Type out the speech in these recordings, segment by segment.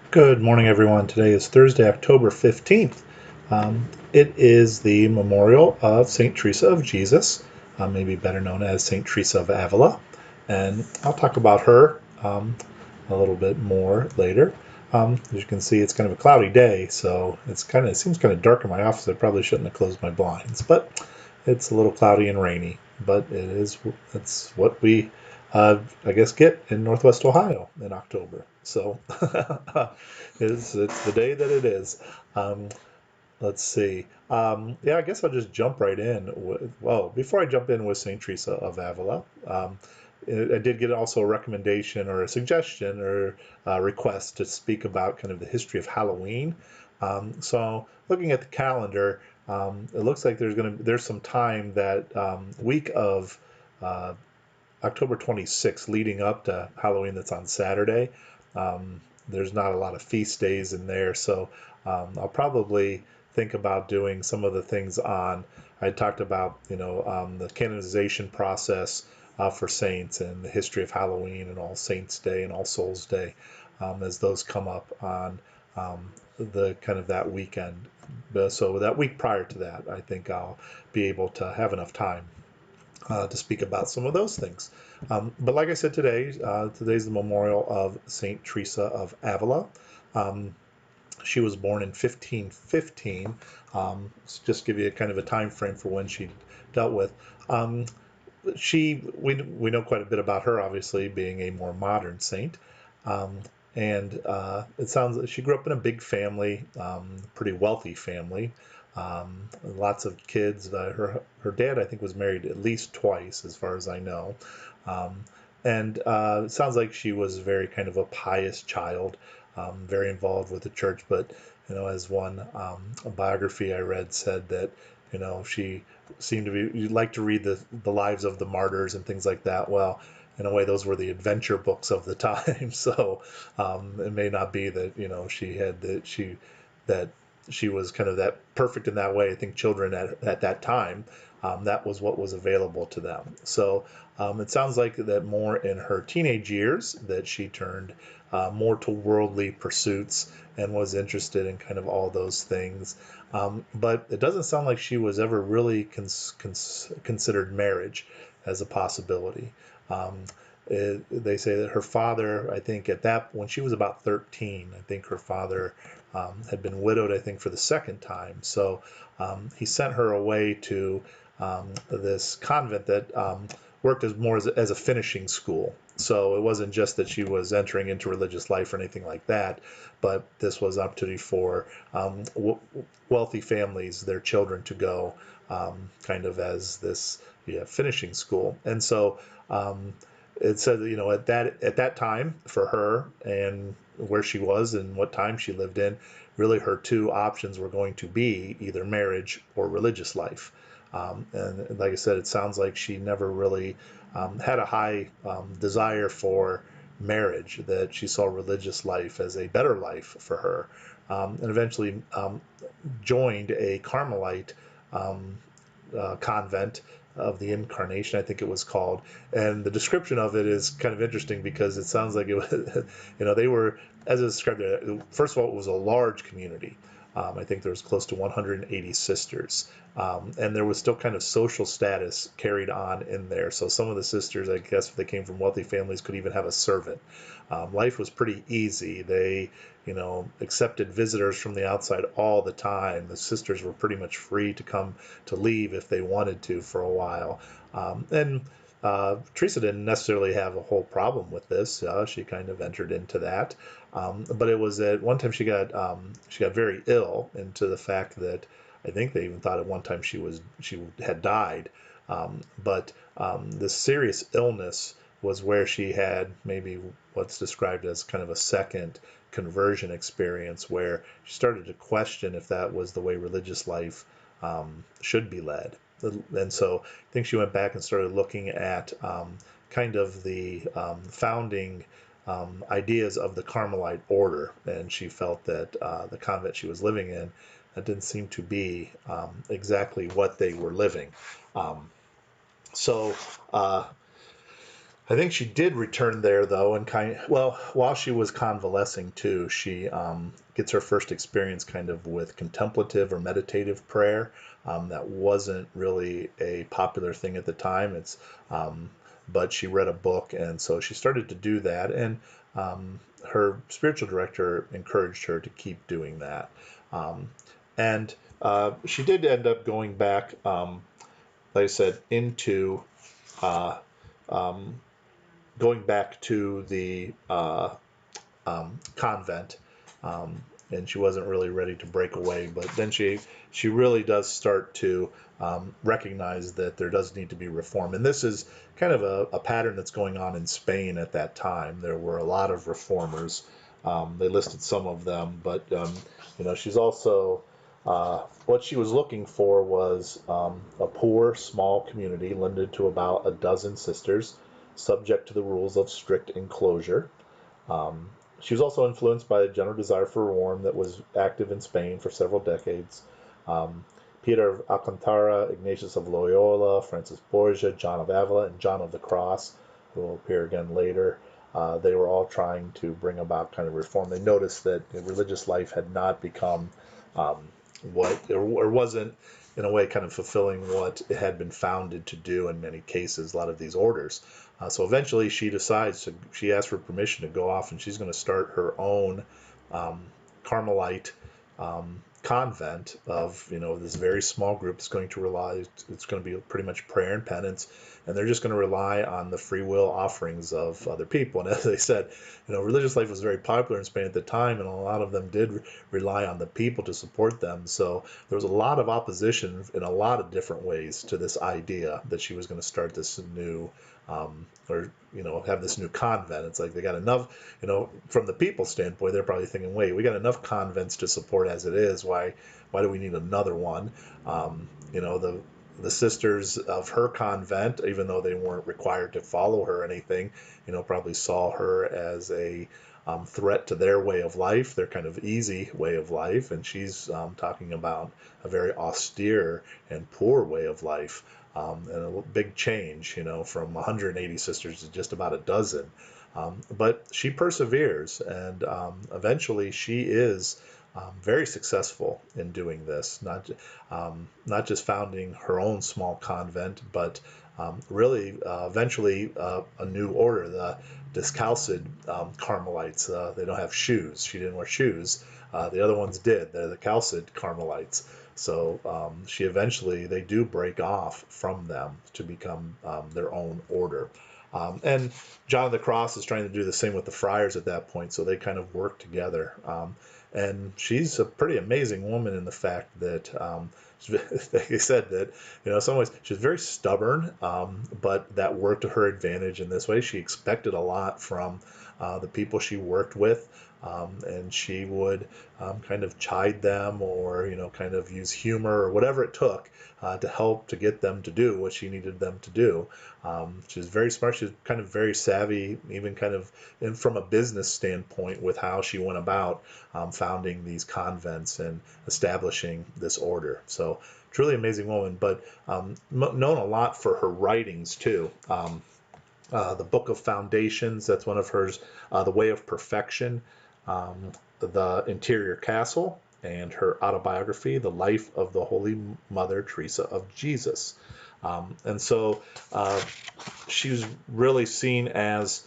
Good morning, everyone. Today is Thursday, October 15th. It is the memorial of St. Teresa of Jesus, maybe better known as St. Teresa of Avila. And I'll talk about her a little bit more later. As you can see, it's kind of a cloudy day, so it seems kind of dark in my office. I probably shouldn't have closed my blinds, but it's a little cloudy and rainy. But it's what we I guess, get in Northwest Ohio in October. So it's the day that it is. Um, let's see. Yeah, I guess I'll just jump right in. Well, before I jump in with St. Teresa of Avila, I did get also a recommendation or a suggestion or a request to speak about kind of the history of Halloween. So looking at the calendar, it looks like there's some time that week of uh, October 26th, leading up to Halloween, that's on Saturday. There's not a lot of feast days in there, so I'll probably think about doing some of the things on. I talked about the canonization process for saints and the history of Halloween and All Saints Day and All Souls Day as those come up on the kind of that weekend. So that week prior to that, I think I'll be able to have enough time to speak about some of those things. But like I said today's the memorial of Saint Teresa of Avila. Um, she was born in 1515. Just give you a kind of a time frame for when she dealt with. Um, we know quite a bit about her, obviously being a more modern saint. Um, and it sounds like she grew up in a big family, pretty wealthy family, lots of kids. Her dad, I think, was married at least twice, as far as I know. Um, and it sounds like she was very kind of a pious child, very involved with the church. But as one a biography I read said that she seemed to be, you like to read the lives of the martyrs and things like that. Well, in a way, those were the adventure books of the time. So it may not be that that she was kind of that perfect in that way. I think children at that time, that was what was available to them. So it sounds like that more in her teenage years that she turned more to worldly pursuits and was interested in kind of all those things. But it doesn't sound like she was ever really considered marriage as a possibility. Um, they say that her father, I think at that when she was about 13, I think her father had been widowed, I think, for the second time. So he sent her away to this convent that worked as more as a finishing school. So it wasn't just that she was entering into religious life or anything like that, but this was an opportunity for wealthy families, their children, to go kind of as this finishing school. And so it said that, at that time for her and where she was and what time she lived in, really her two options were going to be either marriage or religious life. And like I said, it sounds like she never really had a high desire for marriage, that she saw religious life as a better life for her, and eventually joined a Carmelite um, convent of the Incarnation, I think it was called. And the description of it is kind of interesting because it sounds like it was, they were, as it's described, first of all, it was a large community. I think there was close to 180 sisters, and there was still kind of social status carried on in there. So some of the sisters, I guess, if they came from wealthy families, could even have a servant. Life was pretty easy. They, accepted visitors from the outside all the time. The sisters were pretty much free to come to leave if they wanted to for a while. And Teresa didn't necessarily have a whole problem with this. She kind of entered into that, but it was at one time she got very ill, into the fact that I think they even thought at one time she had died. But this serious illness was where she had maybe what's described as kind of a second conversion experience, where she started to question if that was the way religious life should be led. And so I think she went back and started looking at kind of the founding ideas of the Carmelite order, and she felt that the convent she was living in, that didn't seem to be exactly what they were living. Um, so uh, I think she did return there though, and while she was convalescing too, she gets her first experience kind of with contemplative or meditative prayer. That wasn't really a popular thing at the time. Um, but she read a book, and so she started to do that, and her spiritual director encouraged her to keep doing that. Um, and she did end up going back, like I said, into uh, um, going back to the convent, um, and she wasn't really ready to break away. But then she really does start to recognize that there does need to be reform, and this is kind of a pattern that's going on in Spain at that time. There were a lot of reformers. They listed some of them, but she's also what she was looking for was a poor, small community limited to about a dozen sisters, subject to the rules of strict enclosure. Um, she was also influenced by a general desire for reform that was active in Spain for several decades. Um, Peter of Alcantara, Ignatius of Loyola, Francis Borgia, John of Avila, and John of the Cross, who will appear again later, they were all trying to bring about kind of reform. They noticed that religious life had not become um, or wasn't, in a way, kind of fulfilling what it had been founded to do in many cases, a lot of these orders. So eventually she asks for permission to go off, and she's going to start her own um, Carmelite convent of, this very small group is going to it's going to be pretty much prayer and penance, and they're just going to rely on the free will offerings of other people. And as I said, religious life was very popular in Spain at the time, and a lot of them did rely on the people to support them. So there was a lot of opposition in a lot of different ways to this idea that she was going to start this new or have this new convent. It's like they got enough, from the people's standpoint, they're probably thinking, wait, we got enough convents to support as it is. Why do we need another one? The sisters of her convent, even though they weren't required to follow her or anything, probably saw her as a threat to their way of life, their kind of easy way of life. And she's talking about a very austere and poor way of life, and a big change, from 180 sisters to just about a dozen. But she perseveres, and eventually she is very successful in doing this, not just founding her own small convent, but really eventually a new order, the Discalcid Carmelites. They don't have shoes. She didn't wear shoes. The other ones did. They're the Chalcid Carmelites. So they do break off from them to become their own order. And John of the Cross is trying to do the same with the friars at that point, so they kind of work together. And she's a pretty amazing woman in the fact that, like I said, that in some ways she's very stubborn, but that worked to her advantage in this way. She expected a lot from the people she worked with. And she would kind of chide them, or kind of use humor or whatever it took to help to get them to do what she needed them to do. She's very smart. She's kind of very savvy, even kind of from a business standpoint, with how she went about founding these convents and establishing this order. So truly amazing woman, but known a lot for her writings too. The Book of Foundations, that's one of hers. The Way of Perfection, The Interior Castle, and her autobiography, The Life of the Holy Mother Teresa of Jesus. And so she was really seen as,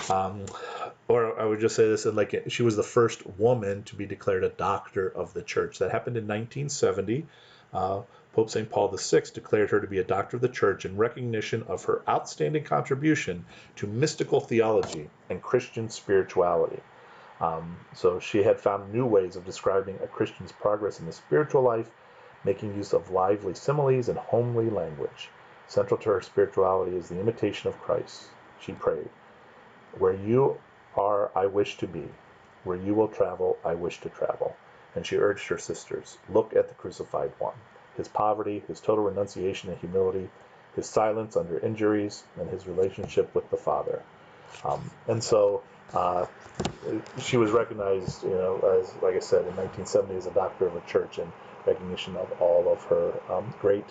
or I would just say this, like she was the first woman to be declared a doctor of the church. That happened in 1970. Pope St. Paul VI declared her to be a doctor of the church in recognition of her outstanding contribution to mystical theology and Christian spirituality. So she had found new ways of describing a Christian's progress in the spiritual life, making use of lively similes and homely language. Central to her spirituality is the imitation of Christ. She prayed, "Where you are, I wish to be. Where you will travel, I wish to travel." And she urged her sisters, "Look at the crucified one. His poverty, his total renunciation and humility, his silence under injuries, and his relationship with the Father." And so she was recognized, as, like I said, in 1970 as a doctor of the church in recognition of all of her great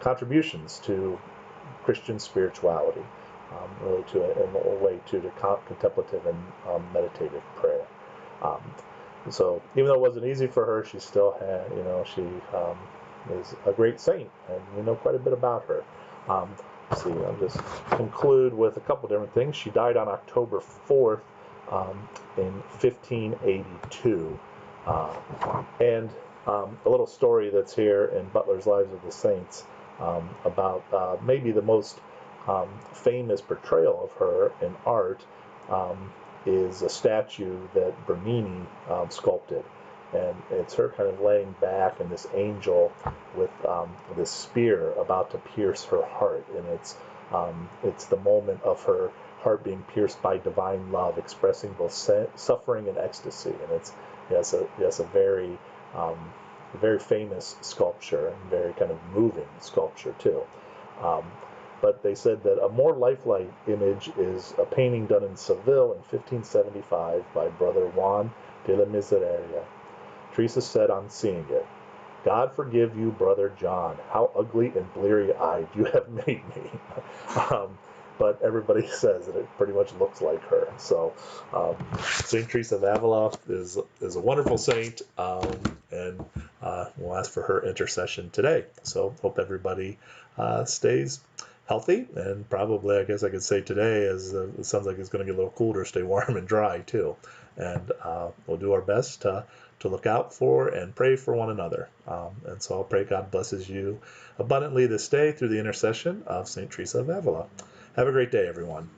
contributions to Christian spirituality. really in a way to contemplative and meditative prayer. Um, so even though it wasn't easy for her, she still had, she is a great saint, and we know quite a bit about her. Let's see, I'll just conclude with a couple different things. She died on October 4th in 1582. And a little story that's here in Butler's Lives of the Saints about maybe the most famous portrayal of her in art is a statue that Bernini sculpted. And it's her kind of laying back and this angel with this spear about to pierce her heart. And it's the moment of her heart being pierced by divine love, expressing both suffering and ecstasy. And it's a very famous sculpture and very kind of moving sculpture too. Um, but they said that a more lifelike image is a painting done in Seville in 1575 by Brother Juan de la Miseria. Teresa said on seeing it, "God forgive you, Brother John, how ugly and bleary-eyed you have made me." But everybody says that it pretty much looks like her. So Saint Teresa of Avila is a wonderful saint, and we'll ask for her intercession today. So hope everybody stays healthy, and probably, I guess I could say today, as it sounds like it's going to get a little cooler, stay warm and dry too. And we'll do our best to look out for and pray for one another. And so I'll pray God blesses you abundantly this day through the intercession of St. Teresa of Avila. Have a great day, everyone.